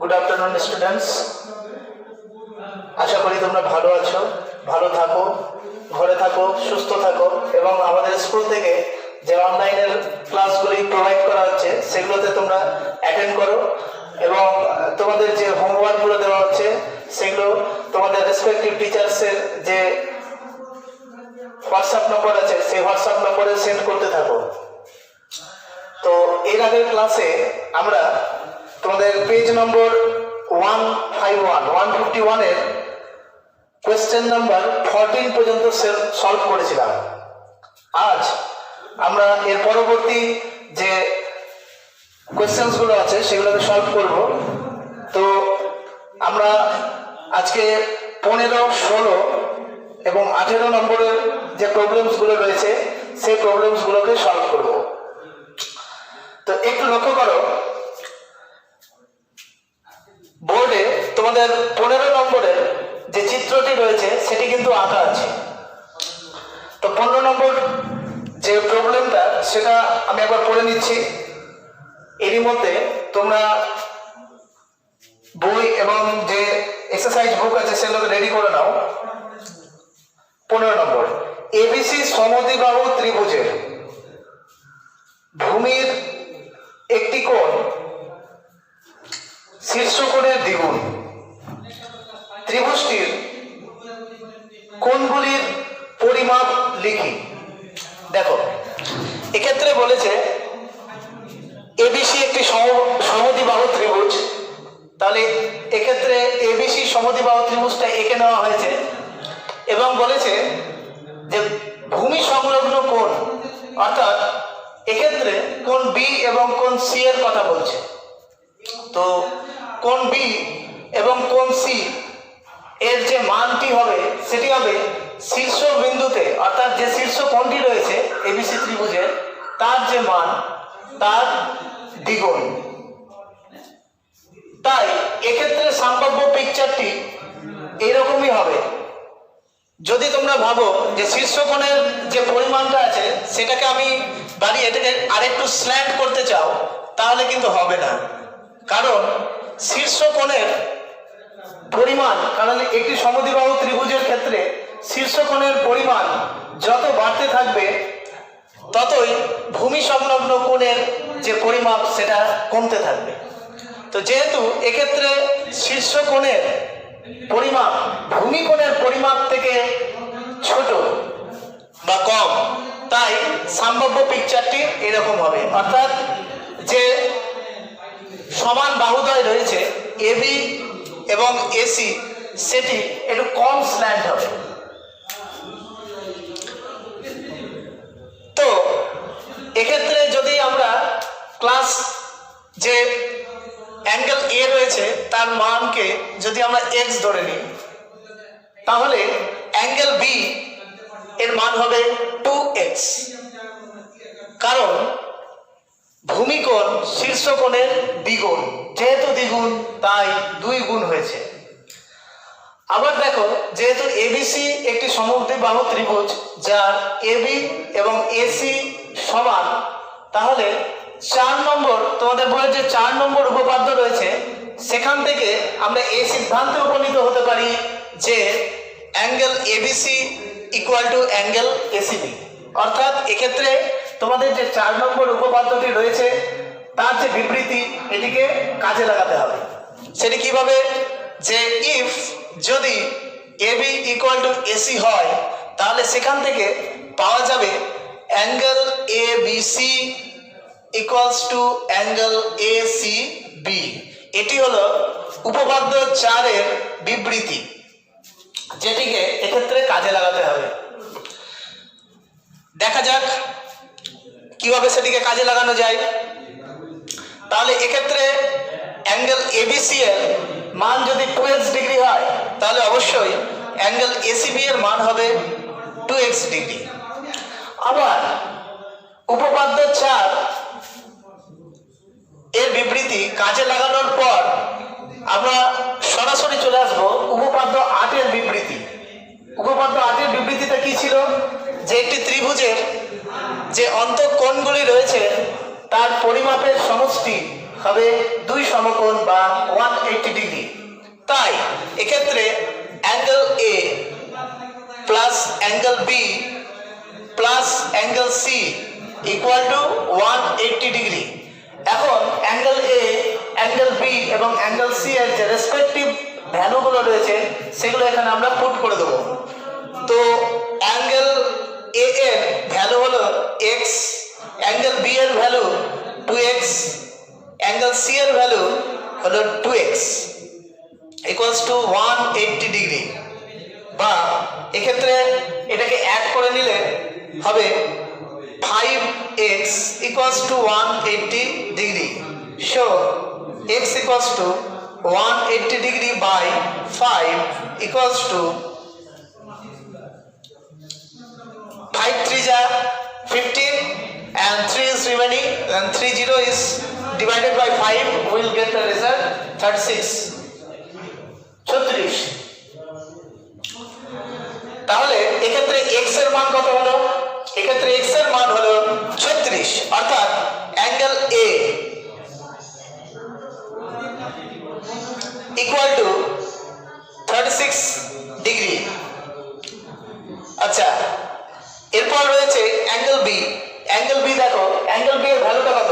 Good afternoon students. আশা করি তোমরা ভালো আছো, ভালো থাকো, ঘরে থাকো, সুস্থ থাকো এবং আমাদের স্কুল থেকে যে অনলাইনের ক্লাসগুলি প্রোভাইড করা হচ্ছে সেগুলোতে তোমরা অ্যাটেন্ড করো এবং তোমাদের যে হোমওয়ার্কগুলো দেওয়া হচ্ছে সেগুলো তোমাদের রেসপেক্টিভ টিচার্সের যে হোয়াটসঅ্যাপ নম্বর আছে সেই হোয়াটসঅ্যাপ নম্বরে সেন্ড করতে থাকো। তো এর আগের ক্লাসে আমরা তোমাদের পেজ নম্বর 151 এর কোয়েশ্চেন নাম্বার 14 পর্যন্ত সলভ করেছিলাম। আজ আমরা এর পরবর্তী যে কোয়েশ্চেন্সগুলো আছে সেগুলোকে সলভ করব। তো আমরা আজকে 15, 16 এবং 18 নম্বরের যে প্রবলেমসগুলো রয়েছে সেই প্রবলেমসগুলোকে সলভ করব। তো একটু লক্ষ্য করো, বোর্ডে তোমাদের 15 নম্বরের যে চিত্রটি রয়েছে সেটি কিন্তু আঁকা আছে। তো 15 নম্বর যে প্রবলেমটা সেটা আমি একবার পড়ে নিচ্ছি। এরই মধ্যে তোমরা বই এবং যে এক্সারসাইজ বুক আছে সেগুলোকে রেডি করে নাও। 15 নম্বর, এবিসি সমদ্বিবাহু ত্রিভুজের ভূমির একটি কোণ শীর্ষকোণের দ্বিগুণ, ত্রিভুজটির কোণগুলির পরিমাপ লিখি। দেখো, এক্ষেত্রে বলেছে এবিসি একটি সমদ্বিবাহু ত্রিভুজ। তাহলে এক্ষেত্রে এবিসি সমদ্বিবাহু ত্রিভুজটা এঁকে নেওয়া হয়েছে এবং বলেছে যে ভূমি সংলগ্ন কোণ, অর্থাৎ এক্ষেত্রে কোণ বি এবং কোণ সি এর কথা বলছে। তো কোণ বি এবং কোণ সি এর যে মানটি হবে সেটি হবে শীর্ষ বিন্দুতে, অর্থাৎ যে শীর্ষ কোণটি রয়েছে এবিসি ত্রিভুজের তার যে মান তার দ্বিগুণ। তাই এক্ষেত্রে সম্ভাব্য পিকচারটি এইরকমই হবে। যদি তোমরা ভাবো যে শীর্ষ কোণের যে পরিমাণটা আছে সেটাকে আমি বাড়িয়ে এটাকে আরেকটু স্ল্যান্ট করতে চাও তাহলে কিন্তু হবে না, কারণ শীর্ষ কোণের পরিমাণ, কারণ একটি সমদ্বিবাহু ত্রিভুজের ক্ষেত্রে শীর্ষ কোণের পরিমাণ যত বাড়তে থাকবে ততই ভূমি সংলগ্ন কোণের যে পরিমাপ সেটা কমতে থাকবে। তো যেহেতু এক্ষেত্রে শীর্ষ কোণের পরিমাপ ভূমি কোণের পরিমাপ থেকে ছোট বা কম, তাই সম্ভাব্য পিকচারটি এরকম হবে, অর্থাৎ যে সমান বাহুদ্বয় রয়েছে এবি এবং এসি সেটি একটু কম স্ল্যান্ট হবে। তো এক্ষেত্রে যদি আমরা ক্লাস যে অ্যাঙ্গেল এ রয়েছে তার মানকে যদি আমরা এক্স ধরে নিই তাহলে অ্যাঙ্গেল বি এর মান হবে 2x, কারণ ভূমিকোণ শীর্ষকোণের দ্বিগুণ, যেহেতু দ্বিগুণ তাই 2 গুণ হয়েছে। আবার দেখো, যেহেতু এবিসি একটি সমদ্বিবাহু ত্রিভুজ যার এবি এবং এসি সমান, তাহলে 4 নম্বর তোমাদের বইয়ের যে 4 নম্বর উপপাদ্য রয়েছে সেখান থেকে আমরা এই সিদ্ধান্তে উপনীত হতে পারি যে angle ABC equal to angle ACB. অর্থাৎ এক্ষেত্রে তোমাদের যে 4 নম্বর উপপাদ্যটি রয়েছে তার যে বিবৃতি এটিকে কাজে লাগাতে হবে। সেটি কিভাবে? যে ইফ যদি এবি ইকুয়াল টু এসি হয় তাহলে সেখান থেকে পাওয়া যাবে angle ABC equals to angle ACB. এটি হলো উপপাদ্য 4 এর বিবৃতি, যেটিকে এক্ষেত্রে কাজে লাগাতে হবে। দেখা যাক কিভাবে সেটিকে কাজে লাগানো যায়। তাহলে এক্ষেত্রে অ্যাঙ্গেল এবিসি এর মান যদি 2x ডিগ্রি হয় তাহলে অবশ্যই অ্যাঙ্গেল এসিবি এর মান হবে 2x ডিগ্রি। আবার উপপাদ্য 4 এর বিবৃতি কাজে লাগানোর পর আমরা সরাসরি চলে আসবো উপপাদ্য 8 এর বিবৃতি। উপপাদ্য 8 এর বিবৃতিটা কি ছিল? যে একটি ত্রিভুজের যে অন্তঃকোণগুলি রয়েছে তার পরিমাপের সমষ্টি হবে দুই সমকোণ বা 180 ডিগ্রি। তাই এক্ষেত্রে angle A plus angle B plus angle C equal to 180 degree. এখন অ্যাঙ্গেল এ, অ্যাঙ্গেল বি এবং অ্যাঙ্গেল সি এর যে রেসপেক্টিভ ভ্যালুগুলো রয়েছে সেগুলো এখানে আমরা পুট করে দেবো। তো অ্যাঙ্গেল এ এর ভ্যালু হলো এক্স, অ্যাঙ্গেল বি এর ভ্যালু 2x, অ্যাঙ্গেল সি এর ভ্যালু হলো 2x ইকুয়ালস টু 180 ডিগ্রি। বা এক্ষেত্রে এটাকে অ্যাড করে নিলে হবে 5x equals to 180 degree. So x equals to 180 degree by 5 equals to 5 3 ja 15 and 3 is remaining and 30 is divided by 5 we will get the result 36. 36। তাহলে এক্ষেত্রে x এর মান কত হলো? এক্ষেত্রে x এর মান হলো 36, অর্থাৎ angle A equal to 36 degree. আচ্ছা, এরপর রয়েছে অ্যাঙ্গেল বি। অ্যাঙ্গেল বি দেখো, অ্যাঙ্গেল বি এর ভ্যালুটা কত?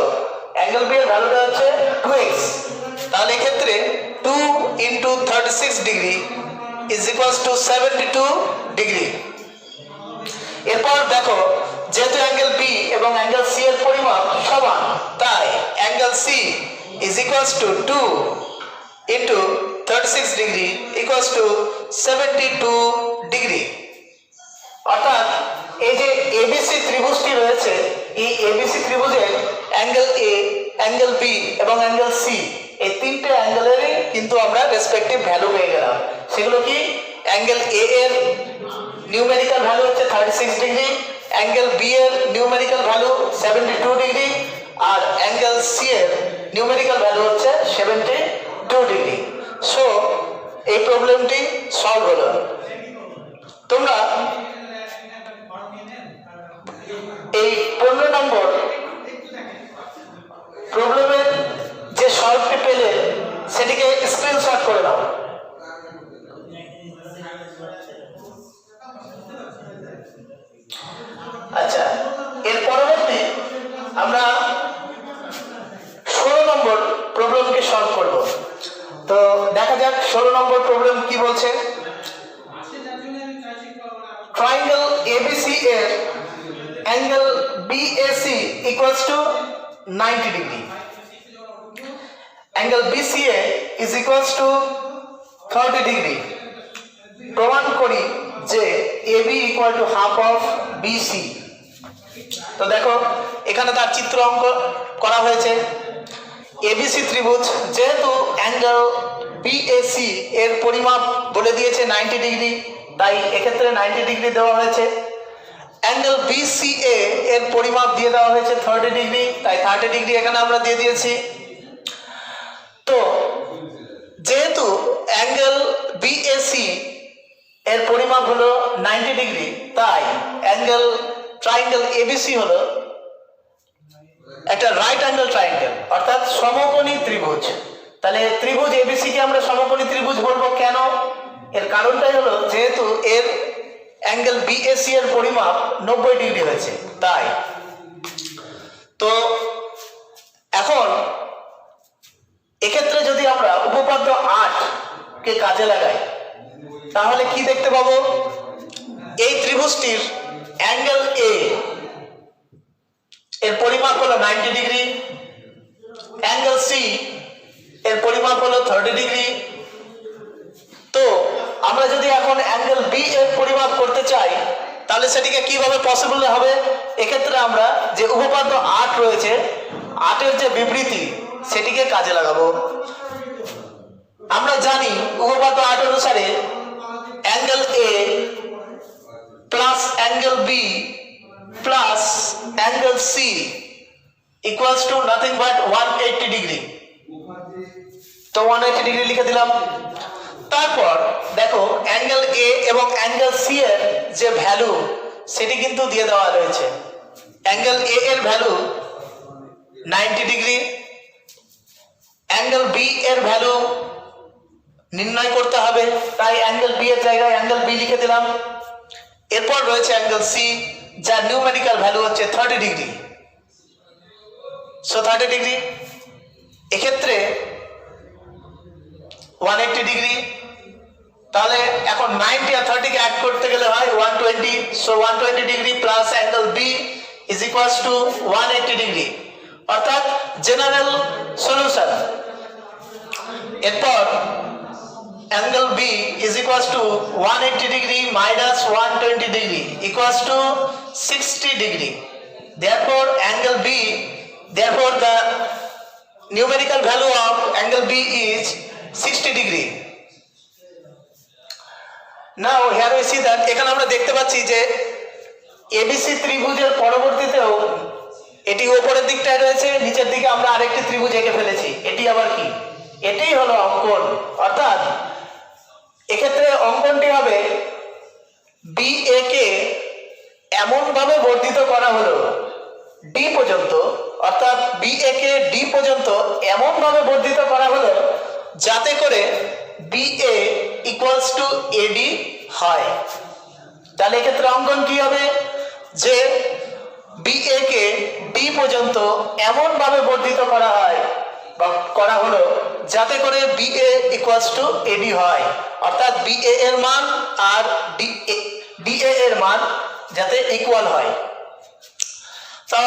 অ্যাঙ্গেল বি এর ভ্যালুটা হচ্ছে 2x। তাহলে এক্ষেত্রে 2 into 36 degree is equals to 72 degree. এরপর দেখো, যেহেতু অ্যাঙ্গেল বি এবং অ্যাঙ্গেল সি এর পরিমাপ সমান, তাই angle C is equals to 2 into 36 degree equals to 72 degree. অর্থাৎ এই যে এবিসি ত্রিভুজটি রয়েছে, এই এবিসি ত্রিভুজের অ্যাঙ্গেল এ, অ্যাঙ্গেল বি এবং অ্যাঙ্গেল সি, এই তিনটে অ্যাঙ্গেলেরই কিন্তু আমরা রেসপেক্টিভ ভ্যালু পেয়ে গেলাম। সেগুলো কি? অ্যাঙ্গেল এ এর নিউমেরিক্যাল ভ্যালু হচ্ছে 36 ডিগ্রি, অ্যাঙ্গেল বি এর নিউমেরিক্যাল ভ্যালু 72 ডিগ্রি, আর অ্যাঙ্গেল সি এর নিউমেরিক্যাল ভ্যালু হচ্ছে 72 ডিগ্রি। সো এই প্রবলেমটি সলভ হলো। তোমরা এই 15 নম্বর প্রবলেমের যে সলভটি পেলে সেটিকে স্ক্রিনশট করে নাও। আচ্ছা, এর পরবর্তী আমরা 16 নম্বর প্রবলেমকে সলভ করব। তো দেখা যাক 16 নম্বর প্রবলেম কি বলছে। ট্রায়াঙ্গেল এবিসি এর angle BAC equals to 90 degree, angle BCA is equals to 30 degree. প্রমাণ করি যে AB equal to half of BC. তো দেখো, এখানে তার চিত্র অঙ্ক করা হয়েছে। এবিসি ত্রিভুজ, যেহেতু অ্যাঙ্গেল বিএসি এর পরিমাপ বলে দিয়েছে 90 ডিগ্রি, তাই এক্ষেত্রে 90 ডিগ্রি দেওয়া হয়েছে। অ্যাঙ্গেল বিসিএ এর পরিমাপ দিয়ে দেওয়া হয়েছে 30 ডিগ্রি, তাই 30 ডিগ্রি এখানে আমরা দিয়ে দিয়েছি। তো যেহেতু অ্যাঙ্গেল বিএসি এর পরিমাপ হলো 90 ডিগ্রি, তাই অ্যাঙ্গেল ট্রায়াঙ্গেল এবিসি হলো একটা রাইট অ্যাঙ্গেল ট্রায়াঙ্গেল, অর্থাৎ সমকোণী ত্রিভুজ। তাহলে ত্রিভুজ এবিসি কে আমরা সমকোণী ত্রিভুজ বলবো কেন? এর কারণটাই হলো যেহেতু এর অ্যাঙ্গেল বিএসি এর পরিমাপ 90 ডিগ্রি হয়েছে, তাই। তো এখন এক্ষেত্রে যদি আমরা উপপাদ্য 8 কে কাজে লাগাই তাহলে কি দেখতে পাবো? এই ত্রিভুজটির অ্যাঙ্গেল এ এর পরিমাপ হলো 90 ডিগ্রি, অ্যাঙ্গেল সি এর পরিমাপ হলো 30 ডিগ্রি। তো আমরা যদি এখন অ্যাঙ্গেল বি এর পরিমাপ করতে চাই তাহলে সেটিকে কিভাবে পসিবল হবে? এক্ষেত্রে আমরা যে উপপাদ্য 8 রয়েছে, 8 এর যে বিবৃতি সেটিকে কাজে লাগাবো। আমরা জানি উপপাদ্য 8 অনুসারে angle A plus angle B plus angle C equals to nothing but 180 degree. তো 180 ডিগ্রি লিখে দিলাম। তারপর দেখো, অ্যাঙ্গেল এ এবং অ্যাঙ্গেল সি এর যে ভ্যালু সেটি কিন্তু দিয়ে দেওয়া রয়েছে। অ্যাঙ্গেল এ এর ভ্যালু 90 ডিগ্রি, অ্যাঙ্গেল বি এর ভ্যালু নির্ণয় করতে হবে, তাই অ্যাঙ্গেল বি এর জায়গায় অ্যাঙ্গেল বি লিখে দিলাম। এরপর রয়েছে অ্যাঙ্গেল সি, যার নিউমেরিক্যাল ভ্যালু হচ্ছে 30 ডিগ্রি। সো 30 ডিগ্রি, এক্ষেত্রে 180 ডিগ্রি। তাহলে এখন 90 আর 30 কে অ্যাড করতে গেলে হয় 120। So 120 degree plus angle B is equals to 180 degree, অর্থাৎ জেনারেল সলিউশন। এরপর angle B is equals to 180 degree minus 120 degree equals to 60 degree. Therefore angle B, therefore the numerical value of angle B is 60 degree. Now here we see that এখানে আমরা দেখতে পাচ্ছি যে ABC ত্রিভুজের পরবর্তীতেও এটি উপরের দিকটায় রয়েছে, নিচের দিকে আমরা আরেকটি ত্রিভুজ এঁকে ফেলেছি। এটি আবার কি? এটাই হলো অঙ্কন, অর্থাৎ এক্ষেত্রে অঙ্কনটি হবে BA কে এমন ভাবে বর্ধিত করা হলো ডি পর্যন্ত, অর্থাৎ BA কে ডি পর্যন্ত এমন ভাবে বর্ধিত করা হলো যাতে করে BA ইকুয়ালস টু AD হয়। তাহলে এক্ষেত্রে অঙ্কন কি হবে? যে BA কে ডি পর্যন্ত এমন ভাবে বর্ধিত করা হয় বা করা হলো যাতে করে BA ইকুয়ালস টু AD হয়, অর্থাৎ BA এর মান আর DA এর মান যাতে ইকুয়াল হয়। তো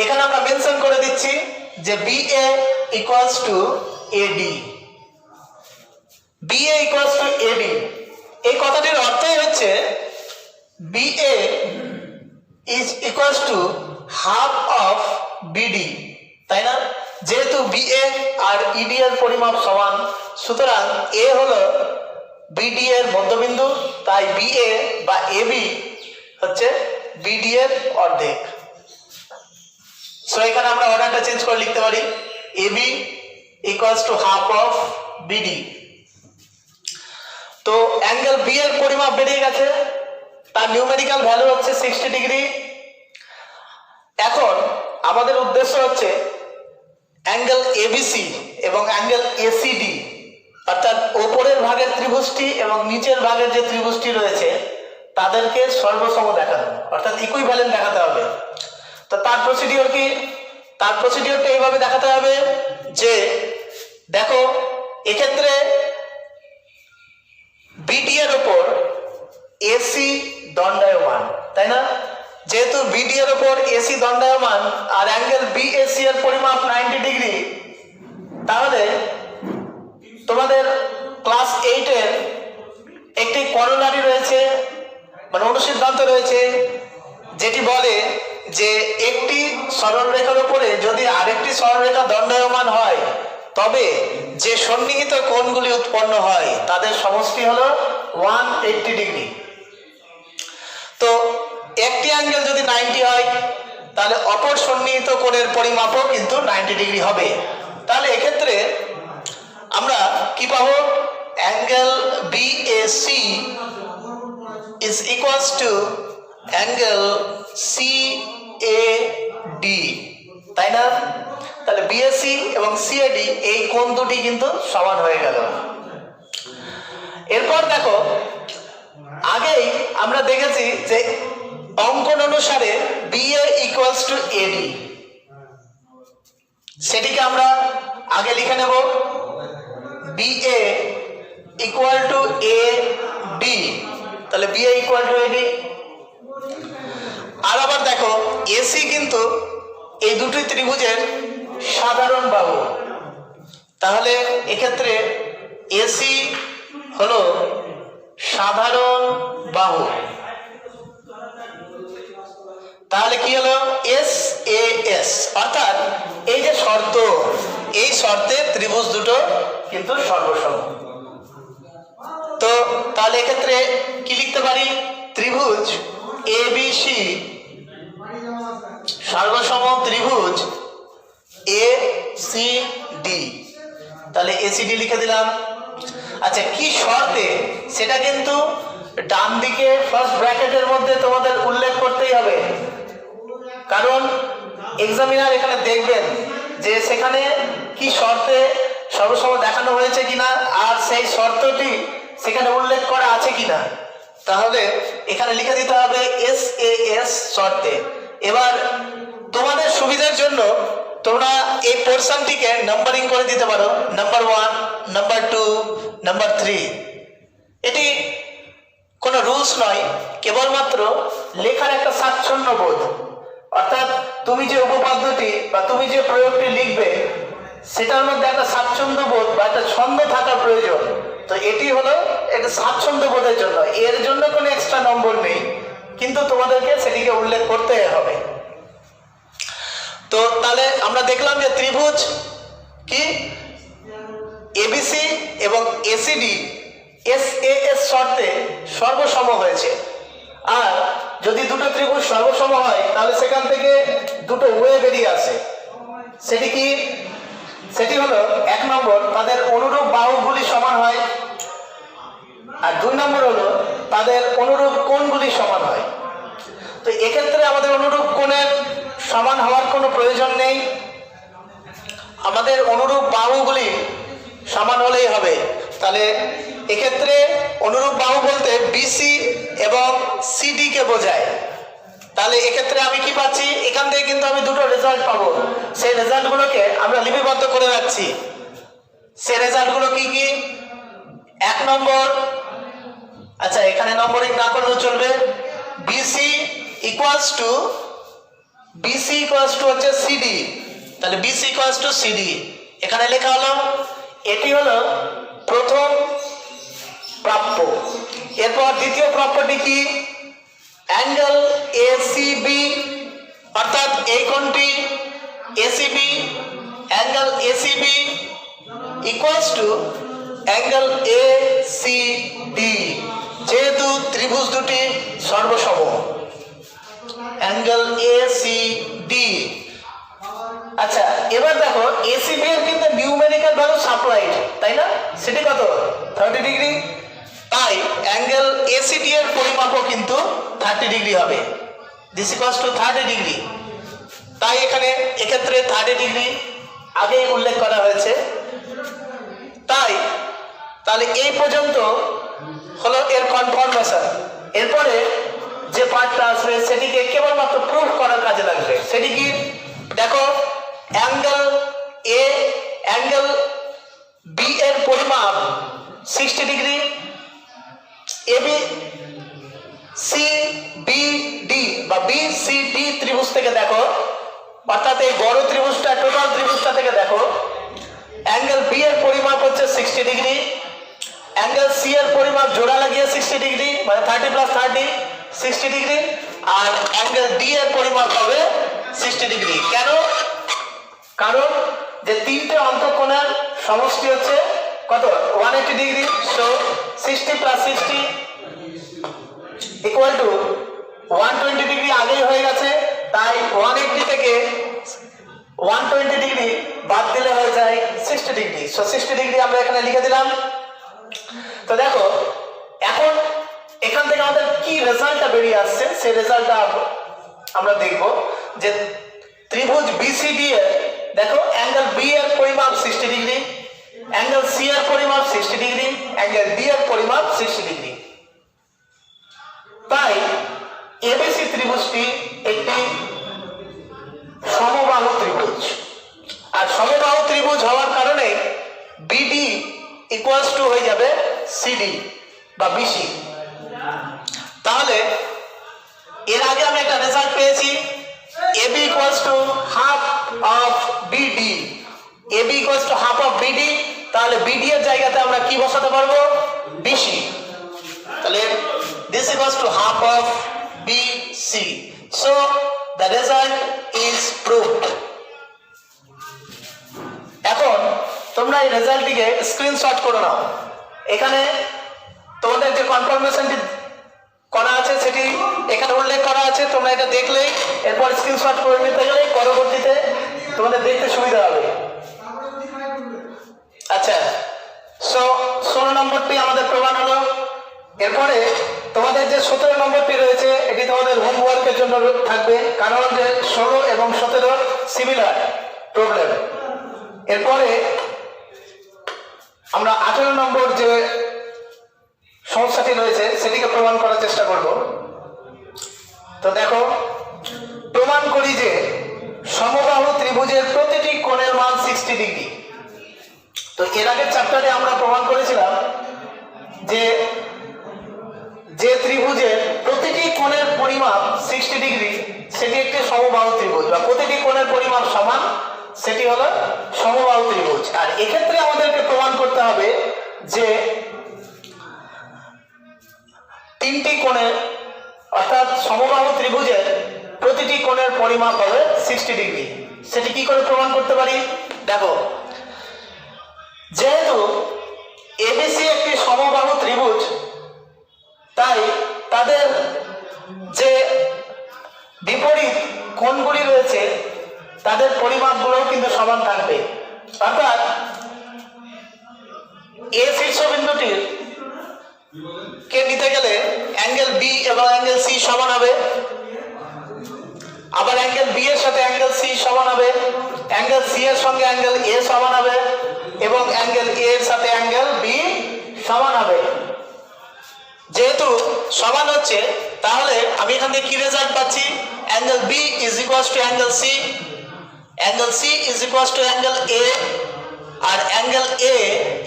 এখানে আমরা মেনশন করে দিচ্ছি যে BA equals to AD, BA equals to AD। এই কথাটির অর্থই হচ্ছে BA is equals two half of BD, তাই না? যেহেতু BA আর ED এর পরিমাপ সমান, সুতরাং A হলো BD এর মধ্যবিন্দু, তাই BA বা AB হচ্ছে BD এর অর্ধেক। সো এখানে আমরা অর্ডারটা চেঞ্জ করে লিখতে পারি AB equals to half of BD। তো অ্যাঙ্গেল B এর পরিমাপ বেরিয়ে গেছে, তার নিউমেরিক্যাল ভ্যালু হচ্ছে 60 ডিগ্রি। এখন আমাদের উদ্দেশ্য হচ্ছে অ্যাঙ্গেল ABC এবং অ্যাঙ্গেল ACD, অর্থাৎ উপরের ভাগের ত্রিভুজটি এবং নিচের ভাগের যে ত্রিভুজটি রয়েছে তাদেরকে সর্বসম দেখানো, অর্থাৎ ইকুইভ্যালেন্ট দেখাতে হবে। তো তার প্রসিডিওর কি? তার প্রসিডিওরটা এইভাবে দেখাতে হবে যে দেখো এক্ষেত্রে BD এর উপর AC দণ্ডায়মান, তাই না? যেহেতু BD এর উপর AC দণ্ডায়মান আর অ্যাঙ্গেল BAC এর পরিমাপ 90 ডিগ্রি, তাহলে তোমাদের ক্লাস 8 এর একটি করোলারি রয়েছে, মানে অনুসিদ্ধান্ত রয়েছে, যেটি বলে যে একটি সরলরেখার উপরে যদি আরেকটি সরলরেখা দণ্ডায়মান হয় তবে যে সন্নিহিত কোণগুলি উৎপন্ন হয় তাদের সমষ্টি হলো 180 ডিগ্রি। তো একটি অ্যাঙ্গেল যদি 90 হয় তাহলে অপর সন্নিহিত কোণের পরিমাপও কিন্তু 90 ডিগ্রি হবে। তাহলে এক্ষেত্রে আমরা কি পাবো? Angle BAC is equals to angle CAD, তাই না? তাহলে BAC এবং CAD এই কোণ দুটি কিন্তু সমান হয়ে গেল। এরপর দেখো আগেই আমরা দেখেছি যে অঙ্কন অনুসারে BA ইকুয়ালস টু AD, সেটিকে আমরা আগে লিখে নেব BA ইকুয়াল টু AD, তাহলে BA ইকুয়াল টু AD। আর আবার দেখো AC কিন্তু এই দুটি ত্রিভুজের সাধারণ বাহু, তাহলে এক্ষেত্রে AC হলো সাধারণ বাহু। তাহলে কি হলো? SAS, অর্থাৎ এই যে শর্ত, এই শর্তে ত্রিভুজ দুটো কিন্তু সর্বসম। তো তাহলে এক্ষেত্রে কি লিখতে পারি? ত্রিভুজ ABC সর্বসম ত্রিভুজ ACD, তাহলে ACD লিখে দিলাম। আচ্ছা, কি শর্তে সেটা কিন্তু ডান দিকে ফার্স্ট ব্র্যাকেটের মধ্যে তোমাদের উল্লেখ করতেই হবে, কারণ এক্সামিনার এখানে দেখবেন যে সেখানে কি শর্তে সর্বসম দেখানো হয়েছে কিনা আর সেই শর্তটি সেখানে উল্লেখ করা আছে কিনা, তাহলে এখানে লিখে দিতে হবে SAS শর্তে। এবার তোমাদের সুবিধার জন্য তোমরা এই পোর্শনটিকে নাম্বারিং করে দিতে পারো, নাম্বার 1, নাম্বার 2, নাম্বার 3। এটি কোনো রুলস নয়, কেবলমাত্র লেখার একটা স্বাচ্ছন্দ্য বোধ। অর্থাৎ তুমি যে উপপাদ্যটি বা তুমি যে প্রয়োগটি লিখবে সেটার মধ্যে একটা স্বাচ্ছন্দ্য বোধ বা একটা ছন্দ থাকার প্রয়োজন। তো এটি হলো একটা স্বাচ্ছন্দ্য বোধের জন্য, এর জন্য কোনো এক্সট্রা নম্বর নেই, কিন্তু তোমাদেরকে সেটিকে উল্লেখ করতে হবে। তো তাহলে আমরা দেখলাম যে ত্রিভুজ কি ABC এবং ACD SAS শর্তে সর্বসম হয়েছে। আর যদি দুটো ত্রিভুজ সর্বসম হয় তাহলে সেখান থেকে দুটো ওয়ে বেরিয়ে আসে। সেটি কি? সেটি হলো 1 নম্বর তাদের অনুরূপ বাহুগুলি সমান হয়, আর 2 নম্বর হলো তাদের অনুরূপ কোণগুলি সমান হয়। তো এক্ষেত্রে আমাদের অনুরূপ কোণের সমান হওয়ার কোনো প্রয়োজন নেই, আমাদের অনুরূপ বাহুগুলি সমান হলেই হবে। তাহলে এক্ষেত্রে অনুরূপ বাহু বলতে BC এবং CD কে বোঝায়। তাহলে এক্ষেত্রে আমি কি পাচ্ছি? এখান থেকে কিন্তু আমি দুটো রেজাল্ট পাবো, সেই রেজাল্টগুলোকে আমরা লিপিবদ্ধ করে রাখছি। সেই রেজাল্টগুলো কি কি? 1 নম্বর, আচ্ছা এখানে নম্বরিং না করলেও চলবে, BC ইকুয়ালস টু হচ্ছে CD। তাহলে BC ইকুয়ালস টু CD এখানে লেখা হলো। এটি হলো প্রথম প্রাপ্য। এরপর দ্বিতীয় প্রাপ্যটি কি? অ্যাঙ্গেল ACB, অর্থাৎ এই কোণটি ACB, angle ACB equals to angle ACD, যেহেতু ত্রিভুজ দুটি সর্বসম। Angle ACD। আচ্ছা এবার দেখো ACB এর কিন্তু নিউমেরিক্যাল ভ্যালু সাপ্লাইড, তাই না? সেটি কত? 30 ডিগ্রি। তাই অ্যাঙ্গেল ACD এর পরিমাপও কিন্তু 30 ডিগ্রি হবে। This equals to 30 degree. তাই এখানে এক্ষেত্রে 30 ডিগ্রি আগেই উল্লেখ করা হয়েছে। তাহলে এই পর্যন্ত হলো এর কনফার্মেশন। এরপরে যে পার্টটা আসবে সেটিকে কেবলমাত্র প্রুফ করার কাজে লাগবে। সেটি কি? দেখো অ্যাঙ্গেল B এর পরিমাপ 60 ডিগ্রি, AB CBD বা BCD ত্রিভুজ থেকে দেখো, অর্থাৎ এই বড় ত্রিভুজটা টোটাল ত্রিভুজটা থেকে দেখো, অ্যাঙ্গেল B এর পরিমাপ হচ্ছে 60 ডিগ্রি, অ্যাঙ্গেল C এর পরিমাপ জোড়া লাগিয়ে 60 ডিগ্রি, মানে 30 + 30 60 ডিগ্রি, আর অ্যাঙ্গেল D এর পরিমাপ হবে 60 ডিগ্রি। কেন? কারণ যে তিনটে অন্তঃকোণের সমষ্টি হচ্ছে কত? 180 degree. So 60 + 60 equal to 120 degree আগেই হয়ে গেছে। তাই 180 থেকে 120 ডিগ্রি বাদ দিলে হয়ে যায় 60 ডিগ্রি। সো 60 ডিগ্রি আমরা এখানে লিখে দিলাম। তো দেখো এখন এখান থেকে আমাদের কি রেজাল্টটা বেরিয়ে আসছে সেই রেজাল্টটা আমরা দেখব। যে ত্রিভুজ BCD এর দেখো অ্যাঙ্গেল B এর পরিমাপ 60 ডিগ্রি, অ্যাঙ্গেল C এর পরিমাপ 60 ডিগ্রি, অ্যাঙ্গেল D এর পরিমাপ 60 ডিগ্রি। তাই ABC ত্রিভুজটি একটি সমবাহু ত্রিভুজ। আর সমবাহু ত্রিভুজ হওয়ার কারণে BD ইকুয়ালস টু হয়ে যাবে CD বা BC। তাহলে এর আগে আমি একটা রেজাল্ট পেয়েছি, AB equals to half of BD। AB equals to half of BD। তাহলে BD এর জায়গাতে আমরা কি বসাতে পারবো? BC। তাহলে this equals to half of BC. So the result is proved. এখন তোমরা এই রেজাল্টটিকে স্ক্রিনশট করে নাও। এখানে তোমাদের যে কনফার্মেশনটি করা আছে সেটি এখানে উল্লেখ করা আছে। তোমরা এটা দেখলেই এরপর স্ক্রিনশট করে নিতে গেলে পরবর্তীতে তোমাদের দেখতে সুবিধা হবে। আচ্ছা, সো 16 নম্বরটি আমাদের প্রমাণ হলো। এরপরে তোমাদের যে 17 নম্বরটি রয়েছে এটি তোমাদের হোমওয়ার্কের জন্য থাকবে, কারণ যে 16 এবং 17 সিমিলার প্রবলেম। এরপরে আমরা 18 নম্বর যে সমস্যাটি রয়েছে সেটিকে প্রমাণ করার চেষ্টা করব। তো দেখো, প্রমাণ করি যে সমবাহু ত্রিভুজের প্রতিটি কোণের মান 60 ডিগ্রি। তো এর আগের চ্যাপ্টারে আমরা প্রমাণ করেছিলাম যে যে ত্রিভুজের প্রতিটি কোণের পরিমাপ 60 ডিগ্রি সেটি একটি সমবাহু ত্রিভুজ, বা প্রতিটি কোণের পরিমাপ সমান সেটি হলো সমবাহু ত্রিভুজ। আর এক্ষেত্রে আমাদেরকে প্রমাণ করতে হবে যে তিনটি কোণের অর্থাৎ সমবাহু ত্রিভুজের প্রতিটি কোণের পরিমাপ হবে 60 ডিগ্রি। সেটি কি করে প্রমাণ করতে পারি? দেখো, যেহেতু এবিসি একটি সমবাহু ত্রিভুজ, তাই তাদের যে বিপরীত কোণগুলি রয়েছে তাদের পরিমাপগুলোও কিন্তু সমান থাকবে। অর্থাৎ এ শীর্ষবিন্দুটির কে নিতে গেলে অ্যাঙ্গেল বি এবং অ্যাঙ্গেল সি সমান হবে, আবার অ্যাঙ্গেল বি এর সাথে অ্যাঙ্গেল সি সমান হবে, অ্যাঙ্গেল সি এর সঙ্গে অ্যাঙ্গেল এ সমান হবে এবং অ্যাঙ্গেল এ এর সাথে অ্যাঙ্গেল বি সমান হবে। যেহেতু সমান হচ্ছে, তাহলে আমি এখান থেকে কি রেজাল্ট পাচ্ছি? Angle B is equals to angle C, angle C is equals to angle A, আর angle A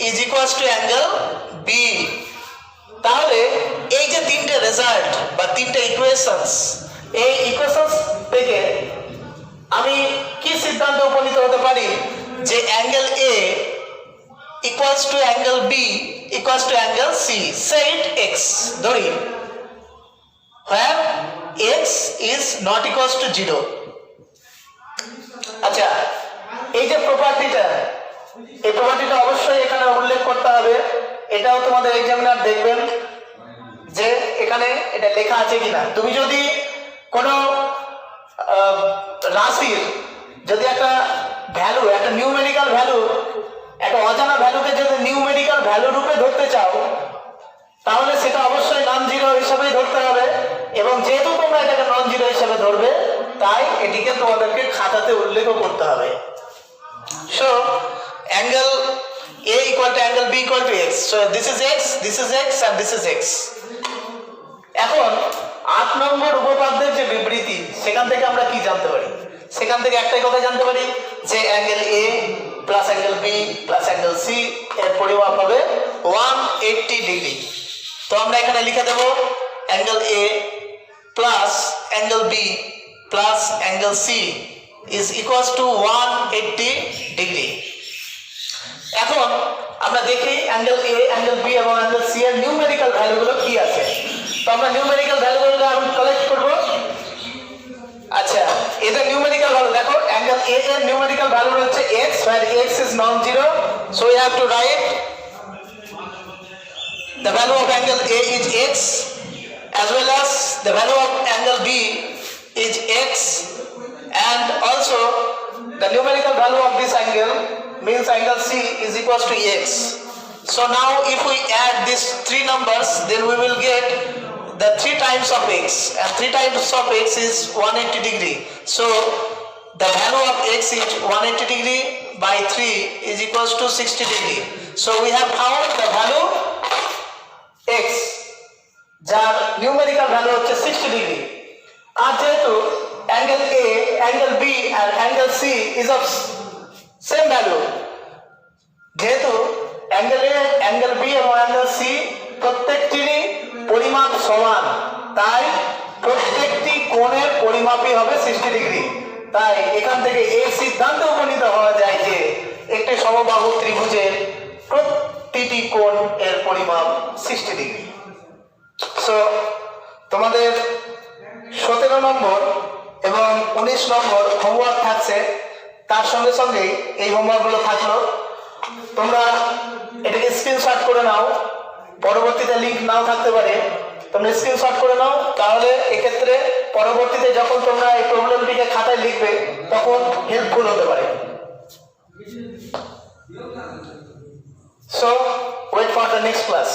is equals to angle B. তাহলে এই যে তিনটে রেজাল্ট বা তিনটে ইকুয়েশনস, এই ইকুয়েশনস থেকে আমি কি সিদ্ধান্তে উপনীত হতে পারি যে angle A equals to angle B equals to angle C. Set X ধরি, where x is not equals to 0। আচ্ছা, এই যে প্রপার্টিটা, এই প্রপার্টিটা অবশ্যই এখানে উল্লেখ করতে হবে। এটাও তোমাদের এক্সামিনার দেখবেন যে এখানে এটা লেখা আছে কিনা। তুমি যদি কোনো রাশির যদি একটা ভ্যালু, একটা নিউমেরিক্যাল ভ্যালু, একটা অজানা ভ্যালুকে যদি নিউমেরিক্যাল ভ্যালু রূপে ধরতে চাও, তাহলে সেটা অবশ্যই নন জিরো হিসাবেই ধরতে হবে। এবং যেহেতু তোমরা এটাকে নন জিরো হিসাবে ধরবে, তাই এটিকে তোমাদেরকে খাতাতে উল্লেখও করতে হবে। So angle A equal to angle B equal to x. So this is x, this is x and this is x. এখন 8 নম্বর উপপাদ্যের যে বিবৃতি, সেখান থেকে আমরা কি জানতে পারি? সেখান থেকে একটাই কথা জানতে পারি যে angle A plus angle B plus angle C এর পরিমাপ হবে 180 ডিগ্রি। তো আমরা এখানে লিখে দেব angle A plus angle B plus angle C is equals to 180 degree. এখন আমরা দেখি অ্যাঙ্গেল এ, অ্যাঙ্গেল বি এবং অ্যাঙ্গেল সি এর নিউমেরিক্যাল ভ্যালুগুলো কি আছে। তো আমরা নিউমেরিক্যাল ভ্যালুগুলো এখন কালেক্ট করব। আচ্ছা, এদের নিউমেরিক্যাল ভ্যালু দেখো, অ্যাঙ্গেল এ এর নিউমেরিক্যাল ভ্যালু হচ্ছে x, where x is non-zero, so we have to write the value of angle A is x, as well as the value of angle B is x, and also the numerical value of this angle means angle C is equals to x. So now if we add these three numbers, then we will get the 3 times of x, and 3 times of x is 180 degree. So the value of x is 180 degree by 3 is equals to 60 degree. So we have found the value x, যার numerical value হচ্ছে 60 degree. আর যেহেতু angle A, angle B and angle C is of same value, যেহেতু angle A, angle B এবং angle C প্রত্যেকটিরই পরিমাপ সমান, তাই প্রত্যেকটি কোণের পরিমাপই হবে 60 ডিগ্রি। তাই এখান থেকে এই সিদ্ধান্তে উপনীত হওয়া যায় যে একটি সমবাহু ত্রিভুজের প্রতিটি কোণ এর পরিমাপ 60 ডিগ্রি। সো তোমাদের 17 নম্বর এবং 19 নম্বর হোমওয়ার্ক থাকছে, তার সঙ্গে সঙ্গেই এই হোমওয়ার্কগুলো থাকলো। তোমরা এটাকে স্ক্রিনশট করে নাও, পরবর্তীতে লিঙ্ক নাও থাকতে পারে, তোমরা স্ক্রিনশট করে নাও। তাহলে এক্ষেত্রে পরবর্তীতে যখন তোমরা এই প্রবলেমটিকে খাতায় লিখবে তখন হেল্পফুল হতে পারে। So wait for the next class.